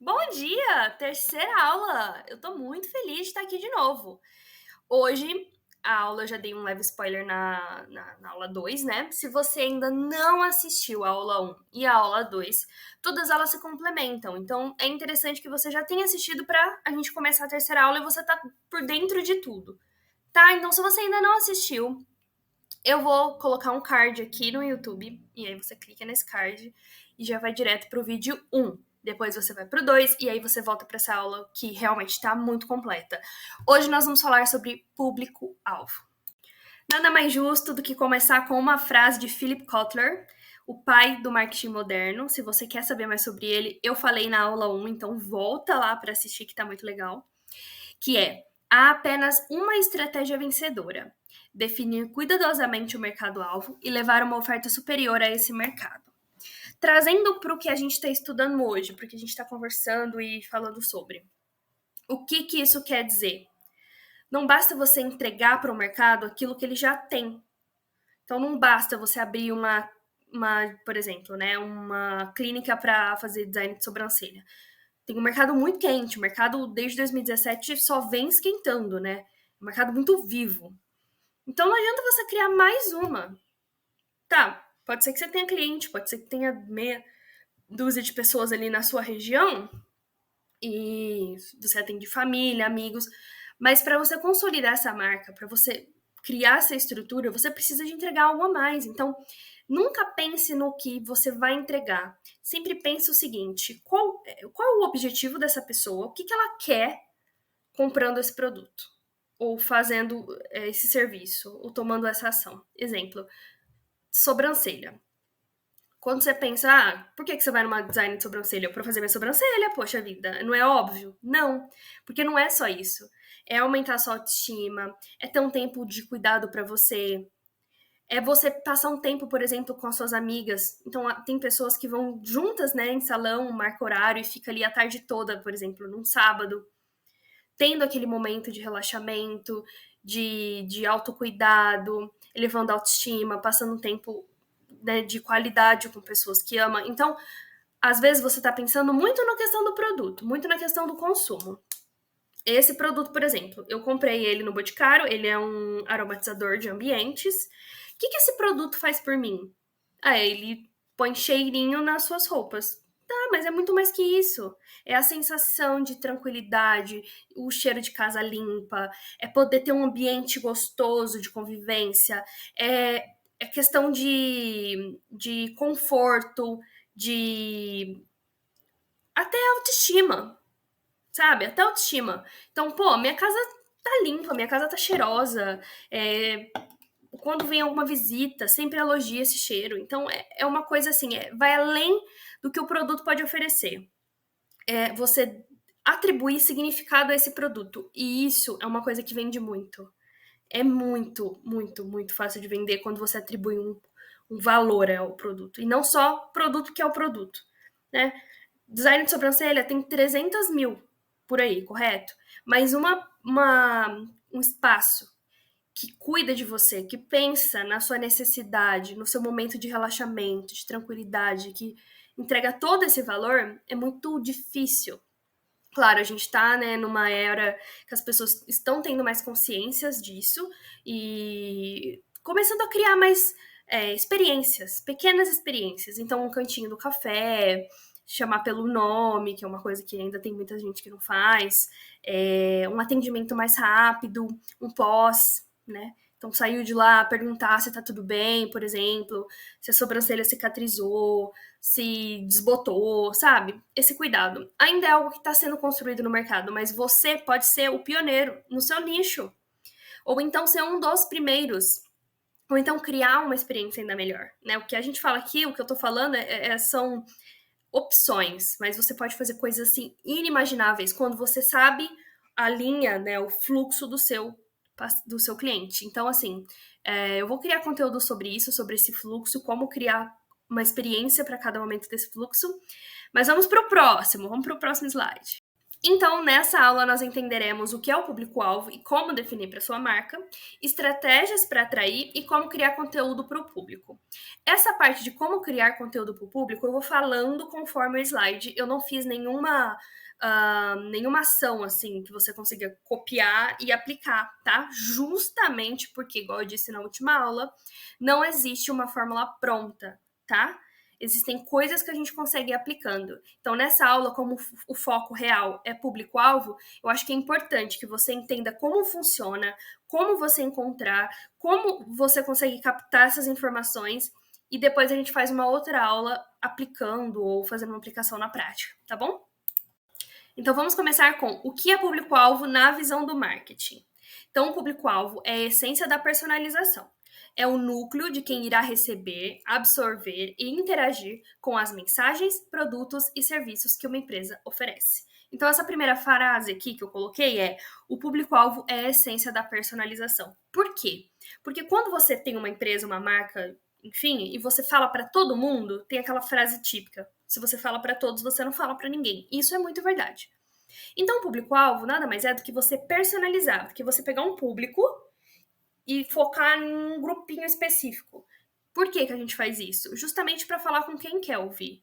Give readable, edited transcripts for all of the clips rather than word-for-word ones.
Bom dia! Terceira aula! Eu tô muito feliz de estar aqui de novo. Hoje, a aula eu já dei um leve spoiler na aula 2, né? Se você ainda não assistiu a aula um e a aula 2, todas elas se complementam. Então, é interessante que você já tenha assistido para a gente começar a terceira aula e você tá por dentro de tudo. Tá? Então, se você ainda não assistiu, eu vou colocar um card aqui no YouTube, e aí você clica nesse card e já vai direto pro vídeo um. Depois você vai pro 2 e aí você volta para essa aula que realmente está muito completa. Hoje nós vamos falar sobre público-alvo. Nada mais justo do que começar com uma frase de Philip Kotler, o pai do marketing moderno. Se você quer saber mais sobre ele, eu falei na aula um, então volta lá para assistir que tá muito legal. Que é: há apenas uma estratégia vencedora: definir cuidadosamente o mercado-alvo e levar uma oferta superior a esse mercado. Trazendo para o que a gente está estudando hoje, para o que a gente está conversando e falando sobre. O que isso quer dizer? Não basta você entregar para o mercado aquilo que ele já tem. Então, não basta você abrir por exemplo, né, uma clínica para fazer design de sobrancelha. Tem um mercado muito quente, o mercado desde 2017 só vem esquentando, né? Um mercado muito vivo. Então não adianta você criar mais uma. Tá, pode ser que você tenha cliente, pode ser que tenha meia dúzia de pessoas ali na sua região e você atende família, amigos, mas para você consolidar essa marca, para você criar essa estrutura, você precisa de entregar algo a mais. Então, nunca pense no que você vai entregar. Sempre pense o seguinte: qual é o objetivo dessa pessoa? O que ela quer comprando esse produto? Ou fazendo esse serviço? Ou tomando essa ação? Exemplo, sobrancelha. Quando você pensa, por que você vai numa design de sobrancelha? Para fazer minha sobrancelha, poxa vida, não é óbvio? Não, porque não é só isso. É aumentar a sua autoestima, é ter um tempo de cuidado para você, é você passar um tempo, por exemplo, com as suas amigas. Então, tem pessoas que vão juntas, né, em salão, marca horário e fica ali a tarde toda, por exemplo, num sábado, tendo aquele momento de relaxamento, de autocuidado, elevando a autoestima, passando um tempo, né, de qualidade com pessoas que ama. Então, às vezes você está pensando muito na questão do produto, muito na questão do consumo. Esse produto, por exemplo, eu comprei ele no Boticário, ele é um aromatizador de ambientes. O que esse produto faz por mim? Ele põe cheirinho nas suas roupas. Tá, mas é muito mais que isso. É a sensação de tranquilidade, o cheiro de casa limpa, é poder ter um ambiente gostoso de convivência, é questão de conforto, de até autoestima, sabe? Até autoestima. Então, pô, minha casa tá limpa, minha casa tá cheirosa. Quando vem alguma visita, sempre elogia esse cheiro. Então, é uma coisa assim, vai além do que o produto pode oferecer. Você atribuir significado a esse produto. E isso é uma coisa que vende muito. É muito, muito, muito fácil de vender quando você atribui um valor ao produto. E não só produto que é o produto, né? Design de sobrancelha tem 300 mil por aí, correto? Mas um espaço que cuida de você, que pensa na sua necessidade, no seu momento de relaxamento, de tranquilidade, que entrega todo esse valor, é muito difícil. Claro, a gente está, né, numa era que as pessoas estão tendo mais consciências disso e começando a criar mais experiências, pequenas experiências. Então, um cantinho do café, chamar pelo nome, que é uma coisa que ainda tem muita gente que não faz, um atendimento mais rápido, um pós, né? Então, saiu de lá, perguntar se tá tudo bem, por exemplo, se a sobrancelha cicatrizou, se desbotou, sabe? Esse cuidado. Ainda é algo que está sendo construído no mercado, mas você pode ser o pioneiro no seu nicho. Ou então ser um dos primeiros. Ou então criar uma experiência ainda melhor, né? O que a gente fala aqui, o que eu tô falando são opções, mas você pode fazer coisas assim inimagináveis quando você sabe a linha, né, o fluxo do seu cliente. Então, assim, eu vou criar conteúdo sobre isso, sobre esse fluxo, como criar uma experiência para cada momento desse fluxo. Mas vamos para o próximo slide. Então, nessa aula, nós entenderemos o que é o público-alvo e como definir para sua marca, estratégias para atrair e como criar conteúdo para o público. Essa parte de como criar conteúdo para o público, eu vou falando conforme o slide. Eu não fiz nenhuma ação assim que você consiga copiar e aplicar, tá? Justamente porque, igual eu disse na última aula, não existe uma fórmula pronta, tá? Existem coisas que a gente consegue ir aplicando. Então, nessa aula, como o foco real é público-alvo, eu acho que é importante que você entenda como funciona, como você encontrar, como você consegue captar essas informações e depois a gente faz uma outra aula aplicando ou fazendo uma aplicação na prática, tá bom? Então, vamos começar com o que é público-alvo na visão do marketing. Então, o público-alvo é a essência da personalização. É o núcleo de quem irá receber, absorver e interagir com as mensagens, produtos e serviços que uma empresa oferece. Então, essa primeira frase aqui que eu coloquei é: o público-alvo é a essência da personalização. Por quê? Porque quando você tem uma empresa, uma marca, enfim, e você fala para todo mundo, tem aquela frase típica: se você fala para todos, você não fala para ninguém. Isso é muito verdade. Então, o público-alvo nada mais é do que você personalizar, do que você pegar um público e focar em um grupinho específico. Por que a gente faz isso? Justamente para falar com quem quer ouvir.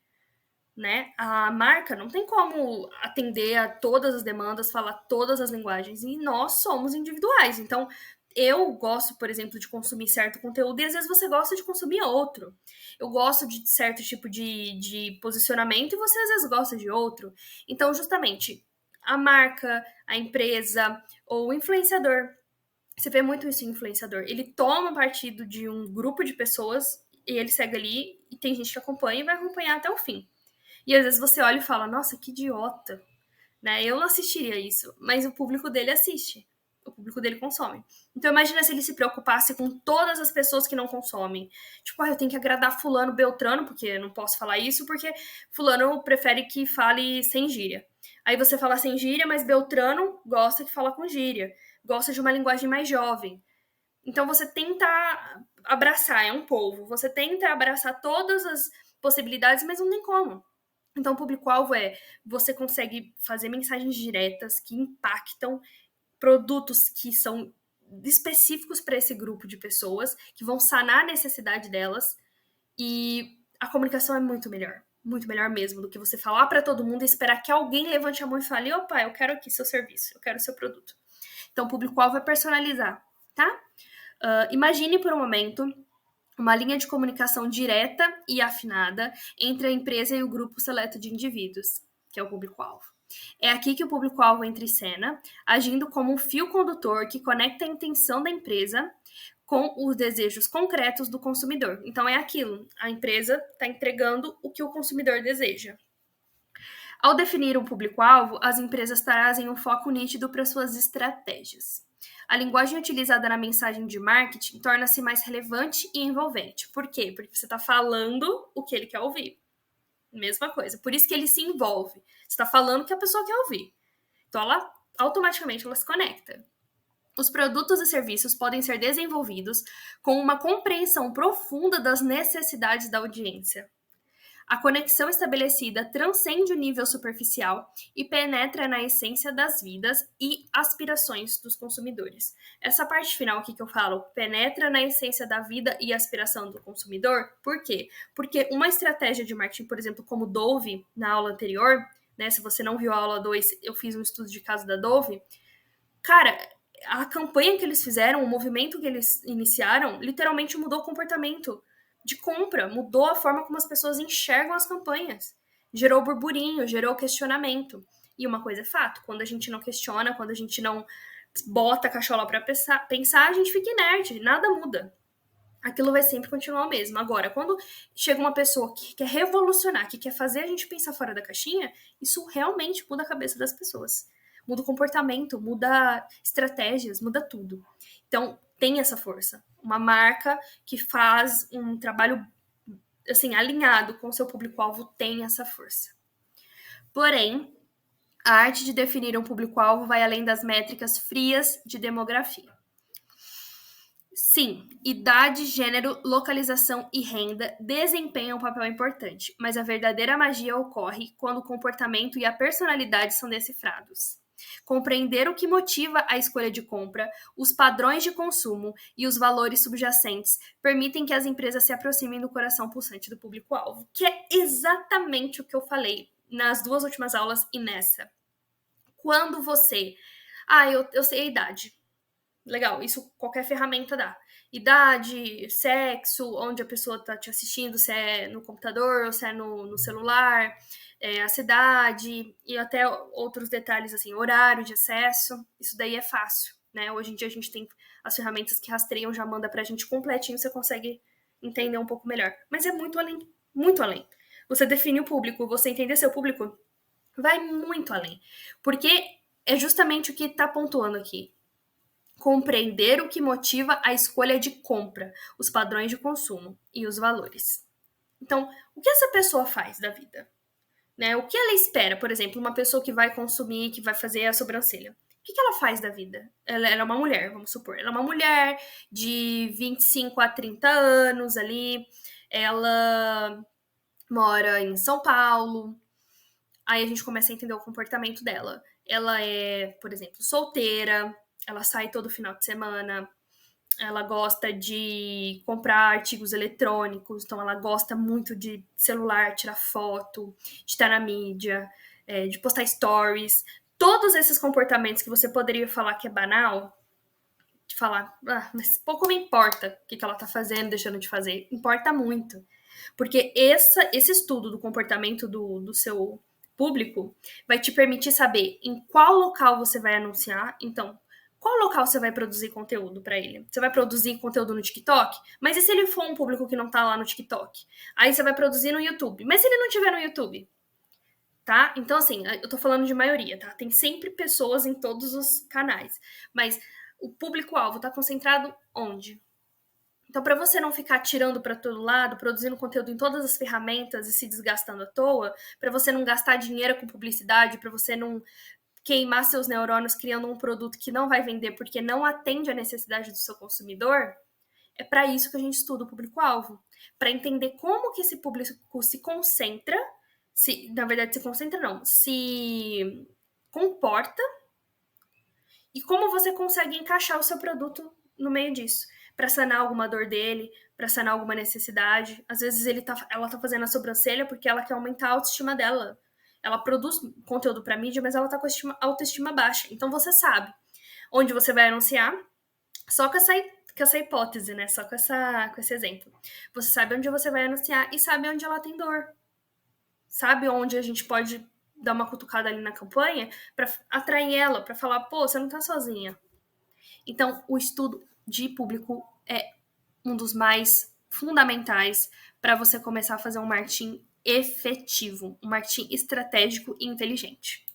Né? A marca não tem como atender a todas as demandas, falar todas as linguagens, e nós somos individuais. Então, eu gosto, por exemplo, de consumir certo conteúdo e às vezes você gosta de consumir outro. Eu gosto de certo tipo de posicionamento e você às vezes gosta de outro. Então, justamente, a marca, a empresa ou o influenciador, você vê muito isso em influenciador, ele toma partido de um grupo de pessoas e ele segue ali e tem gente que acompanha e vai acompanhar até o fim. E às vezes você olha e fala, nossa, que idiota, né? Eu não assistiria isso, mas o público dele assiste. O público dele consome. Então imagina se ele se preocupasse com todas as pessoas que não consomem. Tipo, eu tenho que agradar fulano, beltrano, porque eu não posso falar isso, porque fulano prefere que fale sem gíria. Aí você fala sem gíria, mas beltrano gosta que fala com gíria. Gosta de uma linguagem mais jovem. Então você tenta abraçar, é um povo. Você tenta abraçar todas as possibilidades, mas não tem como. Então, o público-alvo é você consegue fazer mensagens diretas que impactam produtos que são específicos para esse grupo de pessoas, que vão sanar a necessidade delas, e a comunicação é muito melhor mesmo do que você falar para todo mundo e esperar que alguém levante a mão e fale: opa, eu quero aqui seu serviço, eu quero seu produto. Então, o público-alvo é personalizar, tá? Imagine por um momento uma linha de comunicação direta e afinada entre a empresa e o grupo seleto de indivíduos, que é o público-alvo. É aqui que o público-alvo entra em cena, agindo como um fio condutor que conecta a intenção da empresa com os desejos concretos do consumidor. Então é aquilo, a empresa está entregando o que o consumidor deseja. Ao definir um público-alvo, as empresas trazem um foco nítido para suas estratégias. A linguagem utilizada na mensagem de marketing torna-se mais relevante e envolvente. Por quê? Porque você está falando o que ele quer ouvir. Mesma coisa. Por isso que ele se envolve. Você está falando o que a pessoa quer ouvir. Então, automaticamente ela se conecta. Os produtos e serviços podem ser desenvolvidos com uma compreensão profunda das necessidades da audiência. A conexão estabelecida transcende o nível superficial e penetra na essência das vidas e aspirações dos consumidores. Essa parte final aqui que eu falo, penetra na essência da vida e aspiração do consumidor, por quê? Porque uma estratégia de marketing, por exemplo, como Dove, na aula anterior, né, se você não viu a aula 2, eu fiz um estudo de caso da Dove, cara, a campanha que eles fizeram, o movimento que eles iniciaram, literalmente mudou o comportamento de compra, mudou a forma como as pessoas enxergam as campanhas. Gerou burburinho, gerou questionamento. E uma coisa é fato, quando a gente não questiona, quando a gente não bota a cachola para pensar, a gente fica inerte, nada muda. Aquilo vai sempre continuar o mesmo. Agora, quando chega uma pessoa que quer revolucionar, que quer fazer a gente pensar fora da caixinha, isso realmente muda a cabeça das pessoas. Muda o comportamento, muda estratégias, muda tudo. Então, tem essa força. Uma marca que faz um trabalho assim alinhado com o seu público-alvo tem essa força. Porém, a arte de definir um público-alvo vai além das métricas frias de demografia. Sim, idade, gênero, localização e renda desempenham um papel importante, mas a verdadeira magia ocorre quando o comportamento e a personalidade são decifrados. Compreender o que motiva a escolha de compra, os padrões de consumo e os valores subjacentes permitem que as empresas se aproximem do coração pulsante do público-alvo, que é exatamente o que eu falei nas duas últimas aulas e nessa. Quando você. Eu sei a idade. Legal, isso qualquer ferramenta dá. Idade, sexo, onde a pessoa está te assistindo, se é no computador ou se é no celular, a cidade e até outros detalhes, assim, horário de acesso, isso daí é fácil, né? Hoje em dia a gente tem as ferramentas que rastreiam, já manda pra gente completinho, você consegue entender um pouco melhor. Mas é muito além, muito além. Você define o público, você entender seu público, vai muito além. Porque é justamente o que está pontuando aqui. Compreender o que motiva a escolha de compra, os padrões de consumo e os valores. Então, o que essa pessoa faz da vida? Né? O que ela espera? Por exemplo, uma pessoa que vai consumir, que vai fazer a sobrancelha. O que ela faz da vida? Ela é uma mulher, vamos supor. Ela é uma mulher de 25 a 30 anos ali. Ela mora em São Paulo. Aí a gente começa a entender o comportamento dela. Ela é, por exemplo, solteira, ela sai todo final de semana, ela gosta de comprar artigos eletrônicos, então ela gosta muito de celular, tirar foto, de estar na mídia, de postar stories. Todos esses comportamentos que você poderia falar que é banal, de falar, mas pouco me importa o que ela tá fazendo, deixando de fazer. Importa muito. Porque esse estudo do comportamento do seu público vai te permitir saber em qual local você vai anunciar. Então, qual local você vai produzir conteúdo para ele? Você vai produzir conteúdo no TikTok? Mas e se ele for um público que não tá lá no TikTok? Aí você vai produzir no YouTube. Mas se ele não tiver no YouTube? Tá? Então, assim, eu tô falando de maioria, tá? Tem sempre pessoas em todos os canais. Mas o público-alvo tá concentrado onde? Então, para você não ficar tirando para todo lado, produzindo conteúdo em todas as ferramentas e se desgastando à toa, para você não gastar dinheiro com publicidade, para você não queimar seus neurônios criando um produto que não vai vender porque não atende à necessidade do seu consumidor, é para isso que a gente estuda o público-alvo, para entender como que esse público se concentra, na verdade se concentra não, se comporta e como você consegue encaixar o seu produto no meio disso, para sanar alguma dor dele, para sanar alguma necessidade. Às vezes ela tá fazendo a sobrancelha porque ela quer aumentar a autoestima dela. Ela produz conteúdo para mídia, mas ela tá com a autoestima baixa. Então você sabe onde você vai anunciar, só com essa hipótese, né? Só com esse exemplo. Você sabe onde você vai anunciar e sabe onde ela tem dor. Sabe onde a gente pode dar uma cutucada ali na campanha para atrair ela, para falar, pô, você não tá sozinha. Então, o estudo de público é um dos mais fundamentais para você começar a fazer um marketing efetivo, um marketing estratégico e inteligente.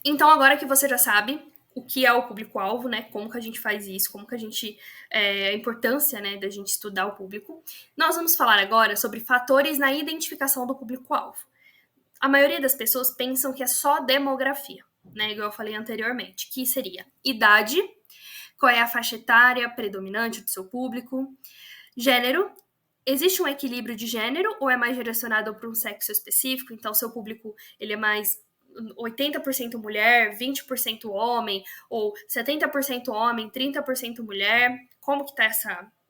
Então, agora que você já sabe o que é o público-alvo, né? Como que a gente faz isso, como que a gente. A importância, né, da gente estudar o público. Nós vamos falar agora sobre fatores na identificação do público-alvo. A maioria das pessoas pensam que é só demografia, né? Igual eu falei anteriormente, que seria idade, qual é a faixa etária predominante do seu público, gênero, existe um equilíbrio de gênero ou é mais direcionado para um sexo específico? Então, seu público ele é mais 80% mulher, 20% homem, ou 70% homem, 30% mulher? Como que tá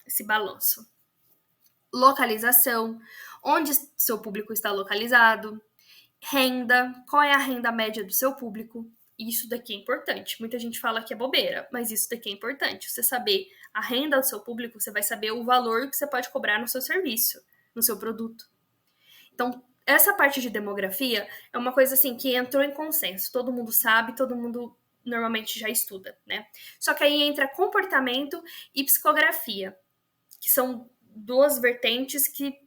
esse balanço? Localização, onde seu público está localizado, renda, qual é a renda média do seu público? Isso daqui é importante. Muita gente fala que é bobeira, mas isso daqui é importante. Você saber a renda do seu público, você vai saber o valor que você pode cobrar no seu serviço, no seu produto. Então, essa parte de demografia é uma coisa assim que entrou em consenso. Todo mundo sabe, todo mundo normalmente já estuda, né? Só que aí entra comportamento e psicografia, que são duas vertentes que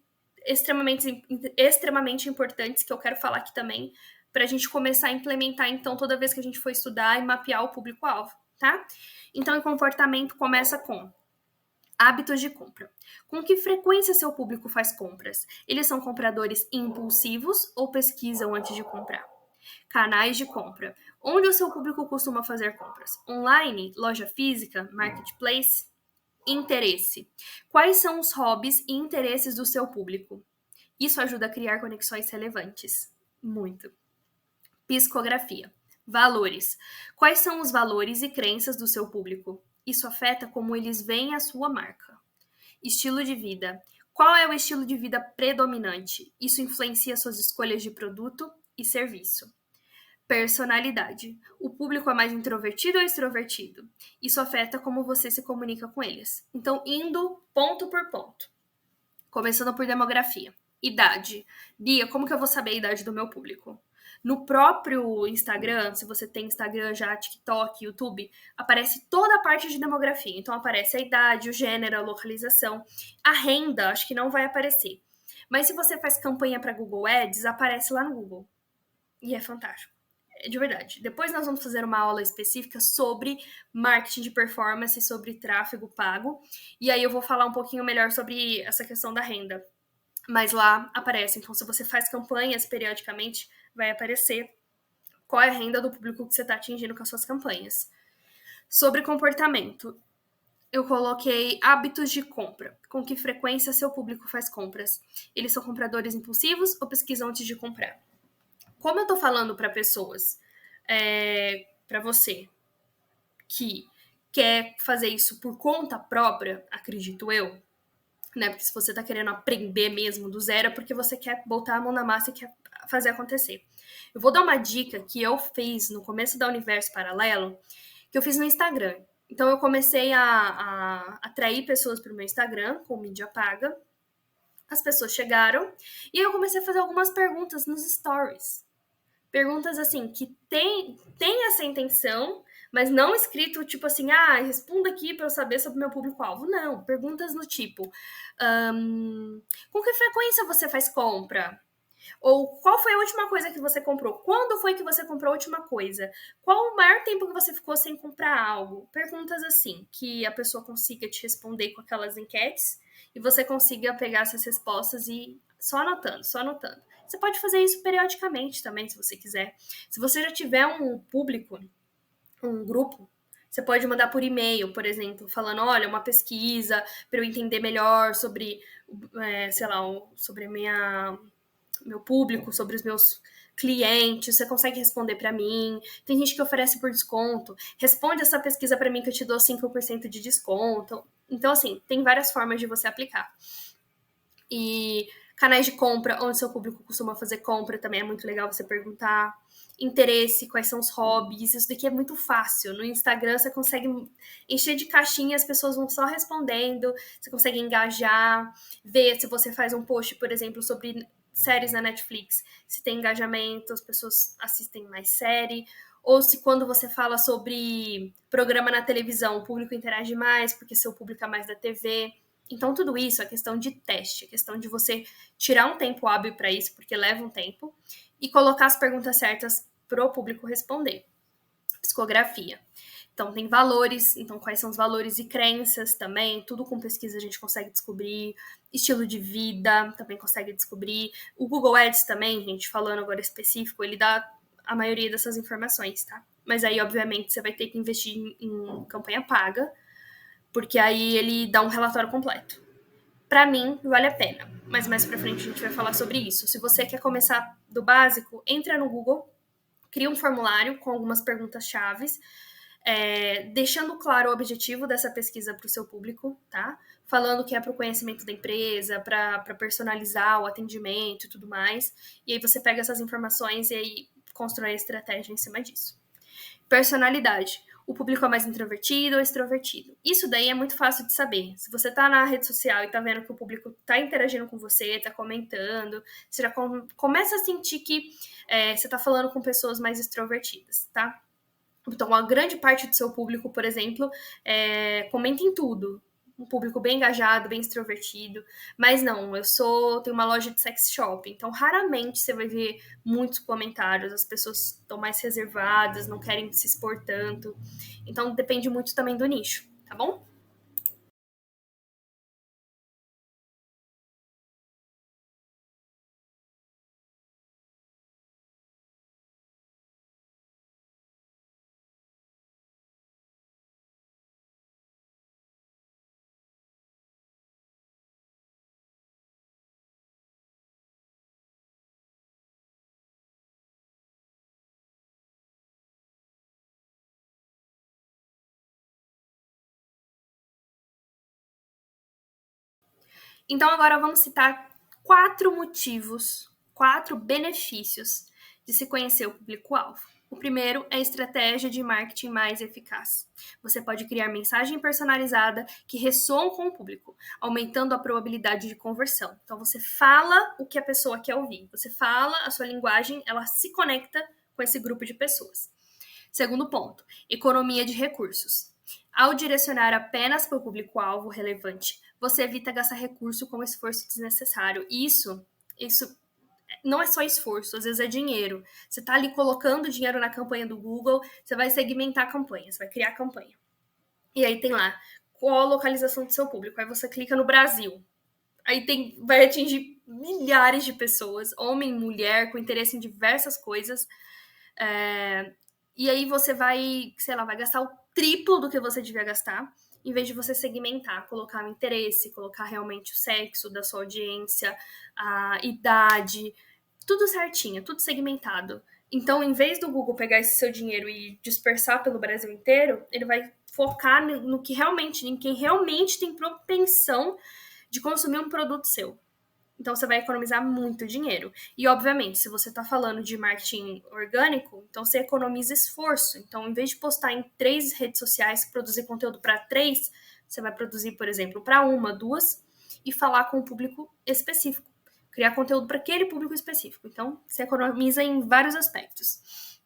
extremamente importantes que eu quero falar aqui também, para a gente começar a implementar, então, toda vez que a gente for estudar e mapear o público-alvo, tá? Então, o comportamento começa com hábitos de compra. Com que frequência seu público faz compras? Eles são compradores impulsivos ou pesquisam antes de comprar? Canais de compra. Onde o seu público costuma fazer compras? Online, loja física, marketplace? Interesse. Quais são os hobbies e interesses do seu público? Isso ajuda a criar conexões relevantes. Muito. Psicografia. Valores. Quais são os valores e crenças do seu público? Isso afeta como eles veem a sua marca. Estilo de vida. Qual é o estilo de vida predominante? Isso influencia suas escolhas de produto e serviço. Personalidade. O público é mais introvertido ou extrovertido? Isso afeta como você se comunica com eles. Então, indo ponto por ponto. Começando por demografia. Idade. Bia, como que eu vou saber a idade do meu público? No próprio Instagram, se você tem Instagram já, TikTok, YouTube, aparece toda a parte de demografia. Então aparece a idade, o gênero, a localização. A renda, acho que não vai aparecer. Mas se você faz campanha para Google Ads, aparece lá no Google. E é fantástico. De verdade. Depois nós vamos fazer uma aula específica sobre marketing de performance, sobre tráfego pago. E aí eu vou falar um pouquinho melhor sobre essa questão da renda. Mas lá aparece. Então, se você faz campanhas periodicamente, vai aparecer qual é a renda do público que você está atingindo com as suas campanhas. Sobre comportamento, eu coloquei hábitos de compra. Com que frequência seu público faz compras? Eles são compradores impulsivos ou pesquisam antes de comprar? Como eu tô falando para pessoas, para você, que quer fazer isso por conta própria, acredito eu, né? Porque se você tá querendo aprender mesmo do zero, é porque você quer botar a mão na massa e quer fazer acontecer. Eu vou dar uma dica que eu fiz no começo da Universo Paralelo, que eu fiz no Instagram. Então eu comecei a atrair pessoas para o meu Instagram com mídia paga. As pessoas chegaram e eu comecei a fazer algumas perguntas nos stories. Perguntas assim, que tem essa intenção, mas não escrito tipo assim, responda aqui para eu saber sobre o meu público-alvo. Não, perguntas no tipo, com que frequência você faz compra? Ou qual foi a última coisa que você comprou? Quando foi que você comprou a última coisa? Qual o maior tempo que você ficou sem comprar algo? Perguntas assim, que a pessoa consiga te responder com aquelas enquetes e você consiga pegar essas respostas e só anotando, só anotando. Você pode fazer isso periodicamente também, se você quiser. Se você já tiver um público, um grupo, você pode mandar por e-mail, por exemplo, falando, olha, uma pesquisa para eu entender melhor sobre, sei lá, sobre meu público, sobre os meus clientes, você consegue responder para mim. Tem gente que oferece por desconto. Responde essa pesquisa para mim que eu te dou 5% de desconto. Então, assim, tem várias formas de você aplicar. E canais de compra, onde seu público costuma fazer compra, também é muito legal você perguntar. Interesse, quais são os hobbies, isso daqui é muito fácil. No Instagram você consegue encher de caixinha, as pessoas vão só respondendo, você consegue engajar, ver se você faz um post, por exemplo, sobre séries na Netflix, se tem engajamento, as pessoas assistem mais série, ou se quando você fala sobre programa na televisão, o público interage mais, porque seu público é mais da TV. Então, tudo isso é questão de teste, é questão de você tirar um tempo hábil para isso, porque leva um tempo, e colocar as perguntas certas para o público responder. Psicografia. Então, tem valores, então quais são os valores e crenças também, tudo com pesquisa a gente consegue descobrir. Estilo de vida também consegue descobrir. O Google Ads também, gente, falando agora específico, ele dá a maioria dessas informações, tá? Mas aí, obviamente, você vai ter que investir em campanha paga, porque aí ele dá um relatório completo. Para mim, vale a pena, mas mais pra frente a gente vai falar sobre isso. Se você quer começar do básico, entra no Google, cria um formulário com algumas perguntas chaves, deixando claro o objetivo dessa pesquisa para o seu público, tá? Falando que é para o conhecimento da empresa, para personalizar o atendimento e tudo mais. E aí você pega essas informações e aí constrói a estratégia em cima disso. Personalidade. O público é mais introvertido ou extrovertido? Isso daí é muito fácil de saber. Se você tá na rede social e tá vendo que o público tá interagindo com você, tá comentando, você já começa a sentir que você tá falando com pessoas mais extrovertidas, tá? Então, uma grande parte do seu público, por exemplo, comenta em tudo. Um público bem engajado, bem extrovertido. Mas não, tenho uma loja de sex shop, então raramente você vai ver muitos comentários. As pessoas estão mais reservadas, não querem se expor tanto. Então, depende muito também do nicho, tá bom? Então, agora vamos citar 4 motivos, 4 benefícios de se conhecer o público-alvo. O primeiro é a estratégia de marketing mais eficaz. Você pode criar mensagem personalizada que ressoam com o público, aumentando a probabilidade de conversão. Então, você fala o que a pessoa quer ouvir. Você fala a sua linguagem, ela se conecta com esse grupo de pessoas. Segundo ponto, economia de recursos. Ao direcionar apenas para o público-alvo relevante, você evita gastar recurso com esforço desnecessário. Isso não é só esforço, às vezes é dinheiro. Você está ali colocando dinheiro na campanha do Google, você vai segmentar a campanha, você vai criar a campanha. E aí tem lá, qual a localização do seu público? Aí você clica no Brasil. Aí vai atingir milhares de pessoas, homem, mulher, com interesse em diversas coisas. E aí você vai, sei lá, vai gastar o triplo do que você devia gastar, em vez de você segmentar, colocar o interesse, colocar realmente o sexo da sua audiência, a idade, tudo certinho, tudo segmentado. Então, em vez do Google pegar esse seu dinheiro e dispersar pelo Brasil inteiro, ele vai focar no que realmente, em quem realmente tem propensão de consumir um produto seu. Então você vai economizar muito dinheiro. E, obviamente, se você está falando de marketing orgânico, então você economiza esforço. Então, em vez de postar em 3 redes sociais, produzir conteúdo para 3, você vai produzir, por exemplo, para 1, 2 e falar com um público específico. Criar conteúdo para aquele público específico. Então, você economiza em vários aspectos.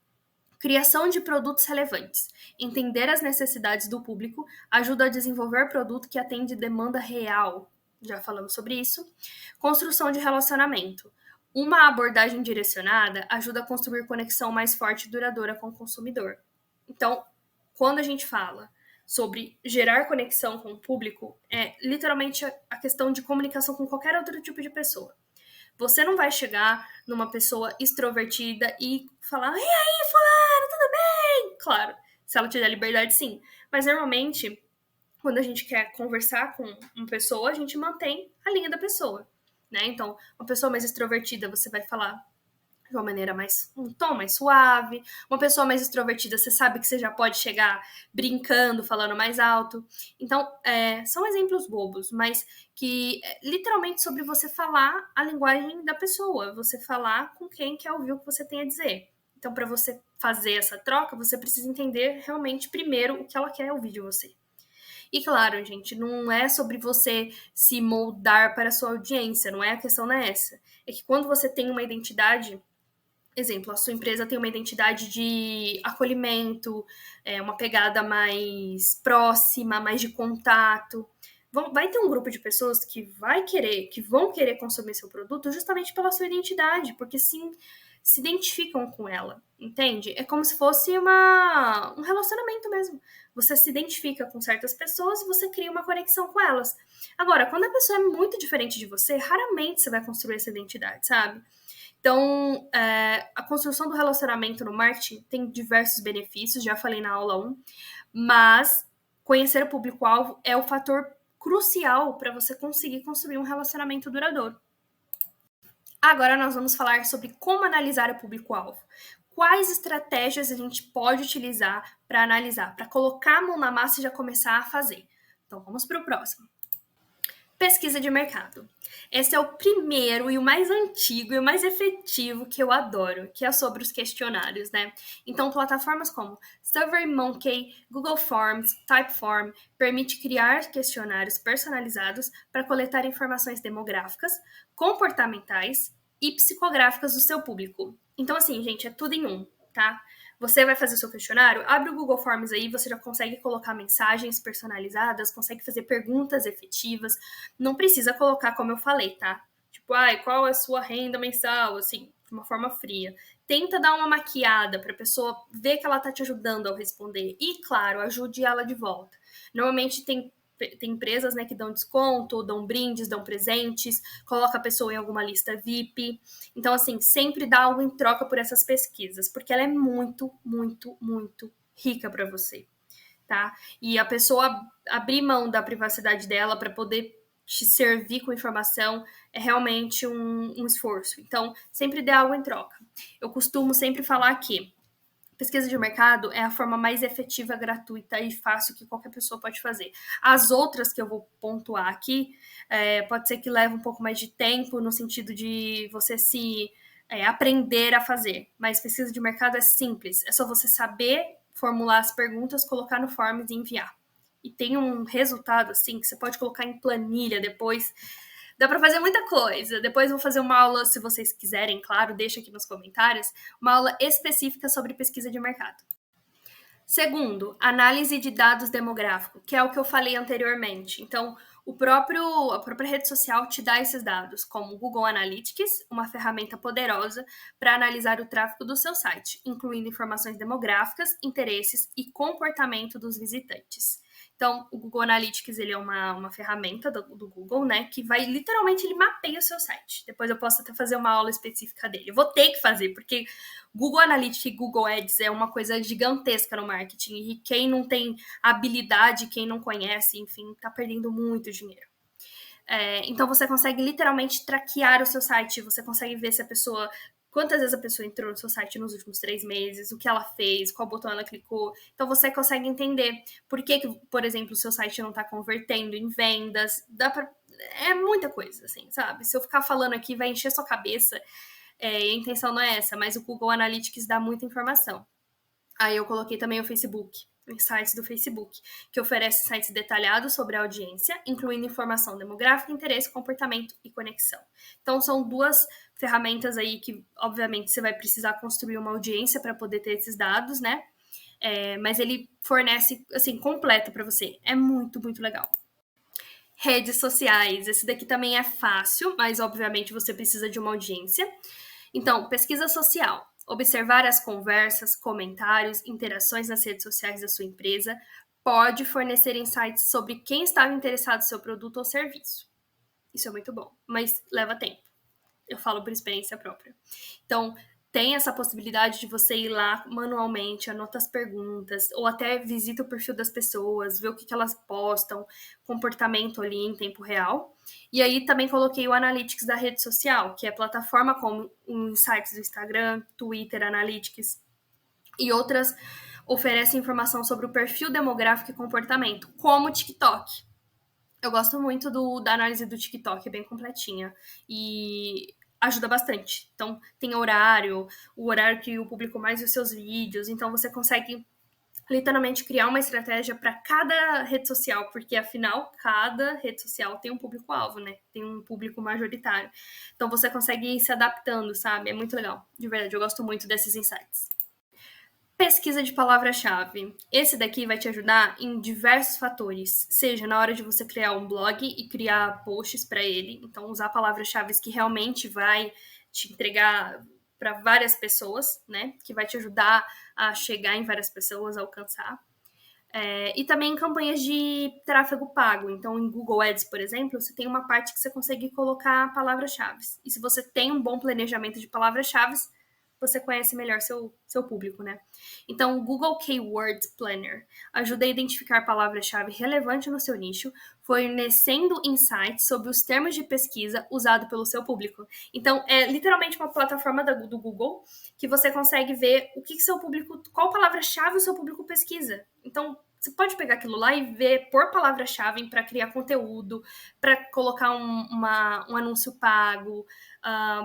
Criação de produtos relevantes. Entender as necessidades do público ajuda a desenvolver produto que atende demanda real. Já falamos sobre isso. Construção de relacionamento. Uma abordagem direcionada ajuda a construir conexão mais forte e duradoura com o consumidor. Então, quando a gente fala sobre gerar conexão com o público, é literalmente a questão de comunicação com qualquer outro tipo de pessoa. Você não vai chegar numa pessoa extrovertida e falar: e aí, fulano, tudo bem? Claro, se ela te der liberdade, sim. Mas normalmente, quando a gente quer conversar com uma pessoa, a gente mantém a linha da pessoa, né? Então, uma pessoa mais extrovertida, você vai falar de uma maneira um tom mais suave. Uma pessoa mais extrovertida, você sabe que você já pode chegar brincando, falando mais alto. Então, são exemplos bobos, mas que literalmente sobre você falar a linguagem da pessoa, você falar com quem quer ouvir o que você tem a dizer. Então, para você fazer essa troca, você precisa entender realmente primeiro o que ela quer ouvir de você. E claro, gente, não é sobre você se moldar para a sua audiência, não é a questão nessa. É que quando você tem uma identidade, exemplo, a sua empresa tem uma identidade de acolhimento, uma pegada mais próxima, mais de contato. Vai ter um grupo de pessoas que vão querer consumir seu produto justamente pela sua identidade, porque sim, se identificam com ela, entende? É como se fosse um relacionamento mesmo. Você se identifica com certas pessoas e você cria uma conexão com elas. Agora, quando a pessoa é muito diferente de você, raramente você vai construir essa identidade, sabe? Então, a construção do relacionamento no marketing tem diversos benefícios, já falei na aula 1, mas conhecer o público-alvo é o fator crucial para você conseguir construir um relacionamento duradouro. Agora nós vamos falar sobre como analisar o público-alvo. Quais estratégias a gente pode utilizar para analisar, para colocar a mão na massa e já começar a fazer. Então, vamos para o próximo. Pesquisa de mercado. Esse é o primeiro e o mais antigo e o mais efetivo que eu adoro, que é sobre os questionários, né? Então, plataformas como SurveyMonkey, Google Forms, Typeform permite criar questionários personalizados para coletar informações demográficas, comportamentais e psicográficas do seu público. Então, assim, gente, é tudo em um, tá? Você vai fazer o seu questionário, abre o Google Forms aí, você já consegue colocar mensagens personalizadas, consegue fazer perguntas efetivas, não precisa colocar como eu falei, tá? Tipo, qual é a sua renda mensal, assim, de uma forma fria. Tenta dar uma maquiada pra pessoa ver que ela tá te ajudando ao responder. E, claro, ajude ela de volta. Normalmente tem empresas, né, que dão desconto, dão brindes, dão presentes, coloca a pessoa em alguma lista VIP. Então, assim, sempre dá algo em troca por essas pesquisas, porque ela é muito, muito, muito rica para você, tá? E a pessoa abrir mão da privacidade dela para poder te servir com informação é realmente um esforço. Então, sempre dê algo em troca. Eu costumo sempre falar que Pesquisa de mercado é a forma mais efetiva, gratuita e fácil que qualquer pessoa pode fazer. As outras que eu vou pontuar aqui, pode ser que leve um pouco mais de tempo, no sentido de você se aprender a fazer. Mas pesquisa de mercado é simples, é só você saber formular as perguntas, colocar no Forms e enviar. E tem um resultado, assim, que você pode colocar em planilha depois. Dá para fazer muita coisa. Depois eu vou fazer uma aula, se vocês quiserem, claro, deixa aqui nos comentários, uma aula específica sobre pesquisa de mercado. Segundo, análise de dados demográficos, que é o que eu falei anteriormente. Então, a própria rede social te dá esses dados, como o Google Analytics, uma ferramenta poderosa para analisar o tráfego do seu site, incluindo informações demográficas, interesses e comportamento dos visitantes. Então, o Google Analytics ele é uma ferramenta do Google, né? Que vai literalmente ele mapeia o seu site. Depois eu posso até fazer uma aula específica dele. Eu vou ter que fazer, porque Google Analytics e Google Ads é uma coisa gigantesca no marketing. E quem não tem habilidade, quem não conhece, enfim, tá perdendo muito dinheiro. Então você consegue literalmente traquear o seu site, você consegue ver se a pessoa. Quantas vezes a pessoa entrou no seu site nos últimos 3 meses, o que ela fez, qual botão ela clicou. Então você consegue entender por que, por exemplo, o seu site não está convertendo em vendas. É muita coisa, assim, sabe? Se eu ficar falando aqui, vai encher sua cabeça. A intenção não é essa, mas o Google Analytics dá muita informação. Aí eu coloquei também o Facebook, sites do Facebook, que oferece sites detalhados sobre a audiência, incluindo informação demográfica, interesse, comportamento e conexão. Então, são 2 ferramentas aí que, obviamente, você vai precisar construir uma audiência para poder ter esses dados, né? Mas ele fornece, assim, completo para você. É muito, muito legal. Redes sociais. Esse daqui também é fácil, mas, obviamente, você precisa de uma audiência. Então, pesquisa social. Observar as conversas, comentários, interações nas redes sociais da sua empresa pode fornecer insights sobre quem estava interessado no seu produto ou serviço. Isso é muito bom, mas leva tempo. Eu falo por experiência própria. Então, tem essa possibilidade de você ir lá manualmente, anota as perguntas, ou até visita o perfil das pessoas, vê o que elas postam, comportamento ali em tempo real. E aí também coloquei o Analytics da rede social, que é plataforma como Insights do Instagram, Twitter, Analytics e outras oferecem informação sobre o perfil demográfico e comportamento, como o TikTok. Eu gosto muito da análise do TikTok, é bem completinha. E ajuda bastante. Então, tem horário, o horário que o público mais vê os seus vídeos. Então, você consegue literalmente criar uma estratégia para cada rede social, porque afinal, cada rede social tem um público-alvo, né? Tem um público majoritário. Então, você consegue ir se adaptando, sabe? É muito legal. De verdade, eu gosto muito desses insights. Pesquisa de palavra-chave. Esse daqui vai te ajudar em diversos fatores, seja na hora de você criar um blog e criar posts para ele, então usar palavras-chave que realmente vai te entregar para várias pessoas, né? Que vai te ajudar a chegar em várias pessoas, a alcançar. E também em campanhas de tráfego pago. Então, em Google Ads, por exemplo, você tem uma parte que você consegue colocar palavras-chave. E se você tem um bom planejamento de palavras-chave, você conhece melhor seu público, né? Então, o Google Keyword Planner ajuda a identificar palavras-chave relevantes no seu nicho, fornecendo insights sobre os termos de pesquisa usados pelo seu público. Então, é literalmente uma plataforma do Google que você consegue ver o que seu público, qual palavra-chave o seu público pesquisa. Então, você pode pegar aquilo lá e ver por palavra-chave para criar conteúdo, para colocar um anúncio pago,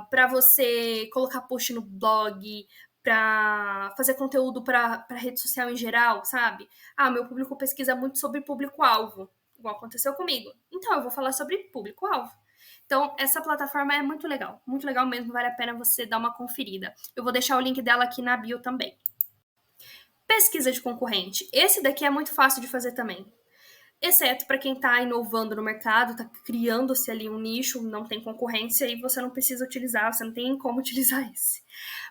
para você colocar post no blog, para fazer conteúdo para rede social em geral, sabe? Meu público pesquisa muito sobre público-alvo, igual aconteceu comigo. Então, eu vou falar sobre público-alvo. Então, essa plataforma é muito legal mesmo, vale a pena você dar uma conferida. Eu vou deixar o link dela aqui na bio também. Pesquisa de concorrente. Esse daqui é muito fácil de fazer também. Exceto para quem está inovando no mercado, está criando-se ali um nicho, não tem concorrência e você não precisa utilizar, você não tem como utilizar esse.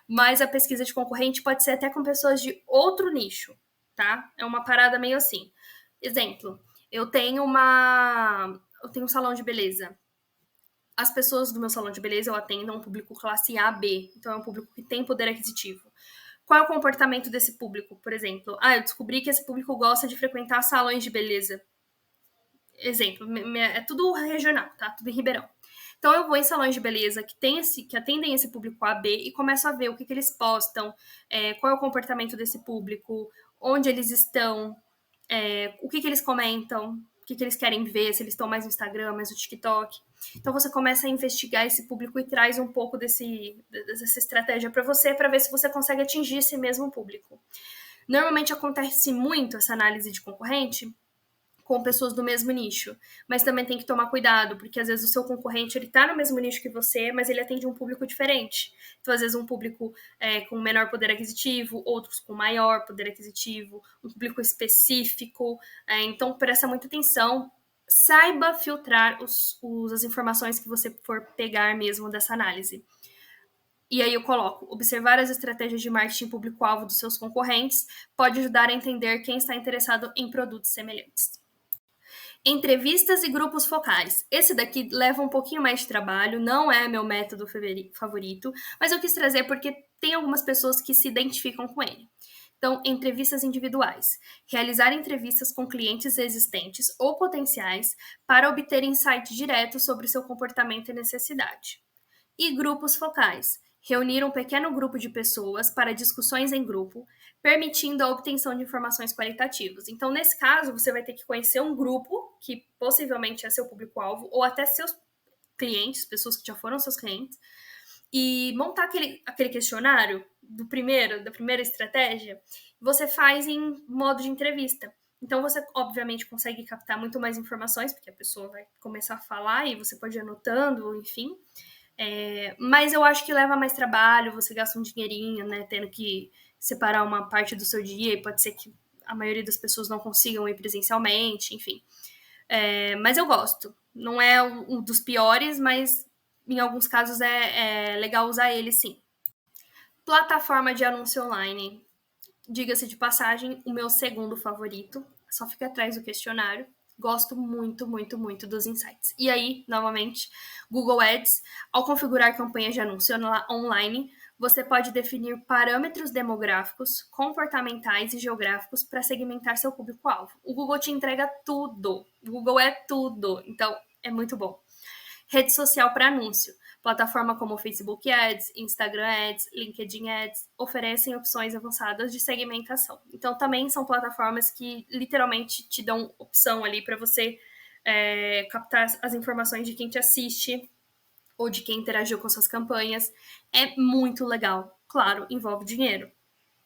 Mas a pesquisa de concorrente pode ser até com pessoas de outro nicho, tá? É uma parada meio assim. Exemplo, eu tenho um salão de beleza. As pessoas do meu salão de beleza eu atendo a um público classe A, B. Então é um público que tem poder aquisitivo. Qual é o comportamento desse público, por exemplo? Eu descobri que esse público gosta de frequentar salões de beleza. Exemplo, é tudo regional, tá? Tudo em Ribeirão. Então eu vou em salões de beleza que atendem esse público A, B e começo a ver o que eles postam, qual é o comportamento desse público, onde eles estão, o que eles comentam, o que eles querem ver, se eles estão mais no Instagram, mais no TikTok. Então você começa a investigar esse público e traz um pouco dessa estratégia para você, para ver se você consegue atingir esse mesmo público. Normalmente acontece muito essa análise de concorrente com pessoas do mesmo nicho, mas também tem que tomar cuidado, porque às vezes o seu concorrente ele tá no mesmo nicho que você, mas ele atende um público diferente. Então, às vezes um público com menor poder aquisitivo, outros com maior poder aquisitivo, um público específico. Então, presta muita atenção, saiba filtrar as informações que você for pegar mesmo dessa análise. E aí eu coloco, observar as estratégias de marketing público-alvo dos seus concorrentes pode ajudar a entender quem está interessado em produtos semelhantes. Entrevistas e grupos focais. Esse daqui leva um pouquinho mais de trabalho, não é meu método favorito, mas eu quis trazer porque tem algumas pessoas que se identificam com ele. Então, entrevistas individuais. Realizar entrevistas com clientes existentes ou potenciais para obter insight direto sobre o seu comportamento e necessidade. E grupos focais. Reunir um pequeno grupo de pessoas para discussões em grupo, permitindo a obtenção de informações qualitativas. Então, nesse caso, você vai ter que conhecer um grupo, que possivelmente é seu público-alvo, ou até seus clientes, pessoas que já foram seus clientes, e montar aquele questionário da primeira estratégia, você faz em modo de entrevista. Então, você, obviamente, consegue captar muito mais informações, porque a pessoa vai começar a falar e você pode ir anotando, enfim. Mas eu acho que leva mais trabalho, você gasta um dinheirinho, né, tendo que separar uma parte do seu dia, e pode ser que a maioria das pessoas não consigam ir presencialmente, enfim. Mas eu gosto. Não é um dos piores, mas em alguns casos é legal usar ele, sim. Plataforma de anúncio online. Diga-se de passagem, o meu segundo favorito. Só fica atrás do questionário. Gosto muito, muito, muito dos insights. E aí, novamente, Google Ads. Ao configurar campanhas de anúncio online, você pode definir parâmetros demográficos, comportamentais e geográficos para segmentar seu público-alvo. O Google te entrega tudo. O Google é tudo. Então, é muito bom. Rede social para anúncio. Plataforma como Facebook Ads, Instagram Ads, LinkedIn Ads oferecem opções avançadas de segmentação. Então, também são plataformas que literalmente te dão opção ali para você captar as informações de quem te assiste ou de quem interagiu com suas campanhas. É muito legal. Claro, envolve dinheiro.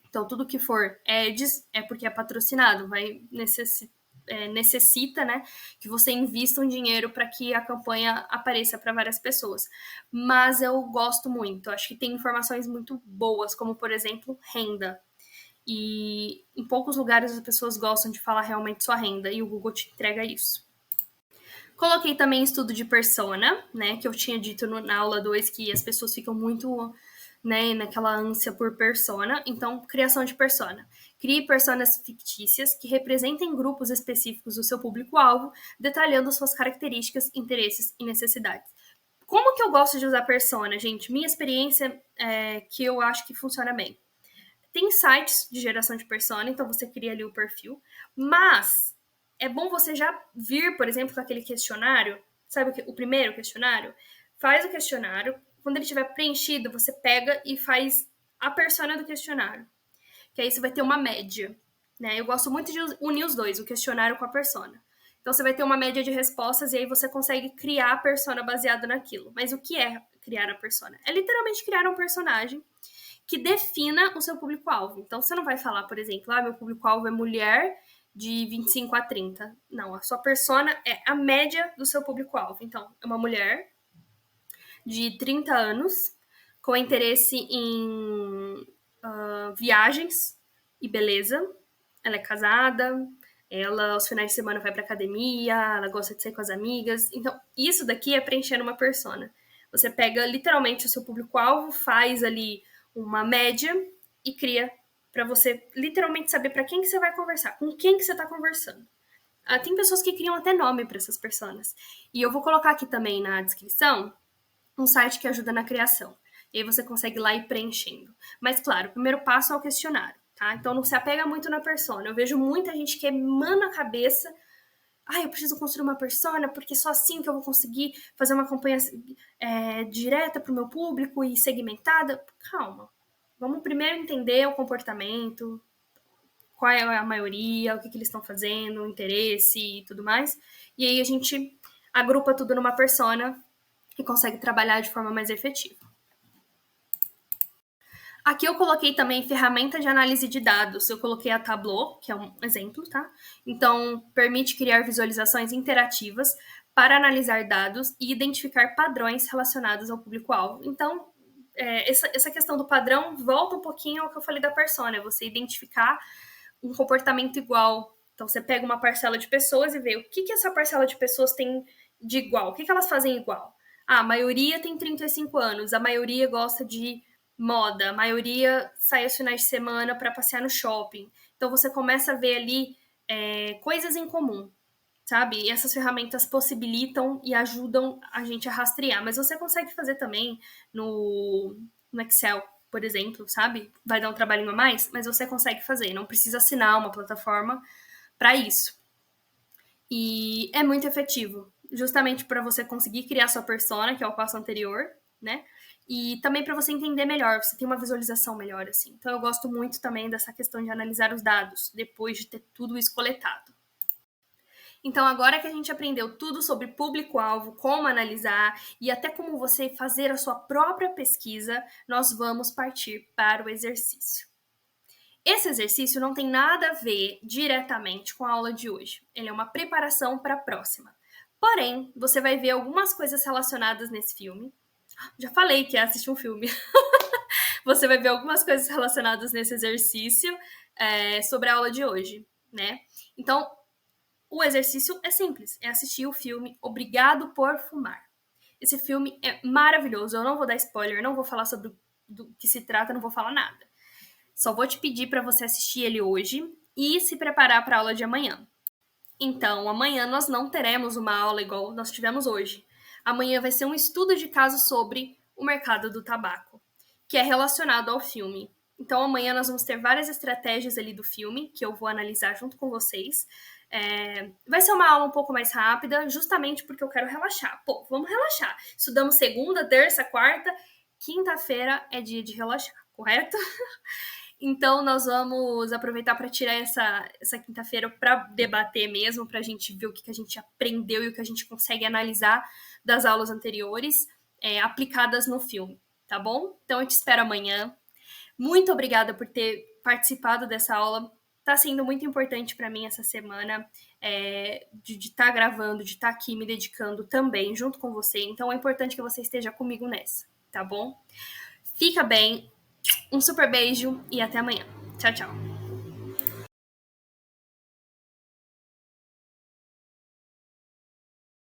Então, tudo que for ads é porque é patrocinado, vai necessita, né, que você invista um dinheiro para que a campanha apareça para várias pessoas. Mas eu gosto muito, acho que tem informações muito boas, como, por exemplo, renda. E em poucos lugares as pessoas gostam de falar realmente sua renda, e o Google te entrega isso. Coloquei também estudo de persona, né, que eu tinha dito na aula 2 que as pessoas ficam muito, né, naquela ânsia por persona. Então, criação de persona. Crie personas fictícias que representem grupos específicos do seu público-alvo, detalhando suas características, interesses e necessidades. Como que eu gosto de usar persona, gente? Minha experiência é que eu acho que funciona bem. Tem sites de geração de persona, então você cria ali o perfil, mas é bom você já vir, por exemplo, com aquele questionário, sabe o primeiro questionário? Faz o questionário, quando ele estiver preenchido, você pega e faz a persona do questionário, que aí você vai ter uma média, né? Eu gosto muito de unir os dois, o questionário com a persona. Então você vai ter uma média de respostas e aí você consegue criar a persona baseada naquilo. Mas o que é criar a persona? É literalmente criar um personagem que defina o seu público-alvo. Então você não vai falar, por exemplo, meu público-alvo é mulher de 25 a 30. Não, a sua persona é a média do seu público-alvo. Então, é uma mulher de 30 anos com interesse em viagens e beleza. Ela é casada, ela aos finais de semana vai pra academia, ela gosta de sair com as amigas. Então, isso daqui é preenchendo uma persona. Você pega literalmente o seu público-alvo, faz ali uma média e cria para você literalmente saber para quem que você vai conversar, com quem que você está conversando. Tem pessoas que criam até nome para essas personas. E eu vou colocar aqui também na descrição um site que ajuda na criação. E aí você consegue ir lá ir preenchendo. Mas, claro, o primeiro passo é o questionário, tá? Então não se apega muito na persona. Eu vejo muita gente queimando a cabeça eu preciso construir uma persona, porque só assim que eu vou conseguir fazer uma campanha direta para o meu público e segmentada. Calma. Vamos primeiro entender o comportamento, qual é a maioria, o que eles estão fazendo, o interesse e tudo mais. E aí a gente agrupa tudo numa persona e consegue trabalhar de forma mais efetiva. Aqui eu coloquei também ferramenta de análise de dados. Eu coloquei a Tableau, que é um exemplo, tá? Então, permite criar visualizações interativas para analisar dados e identificar padrões relacionados ao público-alvo. Então, essa questão do padrão volta um pouquinho ao que eu falei da persona, você identificar um comportamento igual. Então, você pega uma parcela de pessoas e vê o que essa parcela de pessoas tem de igual, o que elas fazem igual. A maioria tem 35 anos, a maioria gosta de moda, a maioria sai aos finais de semana para passear no shopping. Então, você começa a ver ali coisas em comum, sabe? E essas ferramentas possibilitam e ajudam a gente a rastrear. Mas você consegue fazer também no Excel, por exemplo, sabe? Vai dar um trabalhinho a mais, mas você consegue fazer. Não precisa assinar uma plataforma para isso. E é muito efetivo, justamente para você conseguir criar sua persona, que é o passo anterior, né? E também para você entender melhor, você tem uma visualização melhor, assim. Então eu gosto muito também dessa questão de analisar os dados, depois de ter tudo isso coletado. Então, agora que a gente aprendeu tudo sobre público-alvo, como analisar e até como você fazer a sua própria pesquisa, nós vamos partir para o exercício. Esse exercício não tem nada a ver diretamente com a aula de hoje. Ele é uma preparação para a próxima. Porém, você vai ver algumas coisas relacionadas nesse filme. Já falei que é assistir um filme. Você vai ver algumas coisas relacionadas nesse exercício sobre a aula de hoje, né? Então, o exercício é simples, é assistir o filme Obrigado por Fumar. Esse filme é maravilhoso, eu não vou dar spoiler, não vou falar sobre do que se trata, não vou falar nada. Só vou te pedir para você assistir ele hoje e se preparar para a aula de amanhã. Então, amanhã nós não teremos uma aula igual nós tivemos hoje. Amanhã vai ser um estudo de caso sobre o mercado do tabaco, que é relacionado ao filme. Então, amanhã nós vamos ter várias estratégias ali do filme, que eu vou analisar junto com vocês. Vai ser uma aula um pouco mais rápida, justamente porque eu quero relaxar. Pô, vamos relaxar. Estudamos segunda, terça, quarta, quinta-feira é dia de relaxar, correto? Então, nós vamos aproveitar para tirar essa quinta-feira para debater mesmo, para a gente ver o que a gente aprendeu e o que a gente consegue analisar das aulas anteriores aplicadas no filme, tá bom? Então, eu te espero amanhã. Muito obrigada por ter participado dessa aula. Está sendo muito importante para mim essa semana de estar gravando, de estar aqui me dedicando também junto com você. Então, é importante que você esteja comigo nessa, tá bom? Fica bem. Um super beijo e até amanhã. Tchau, tchau.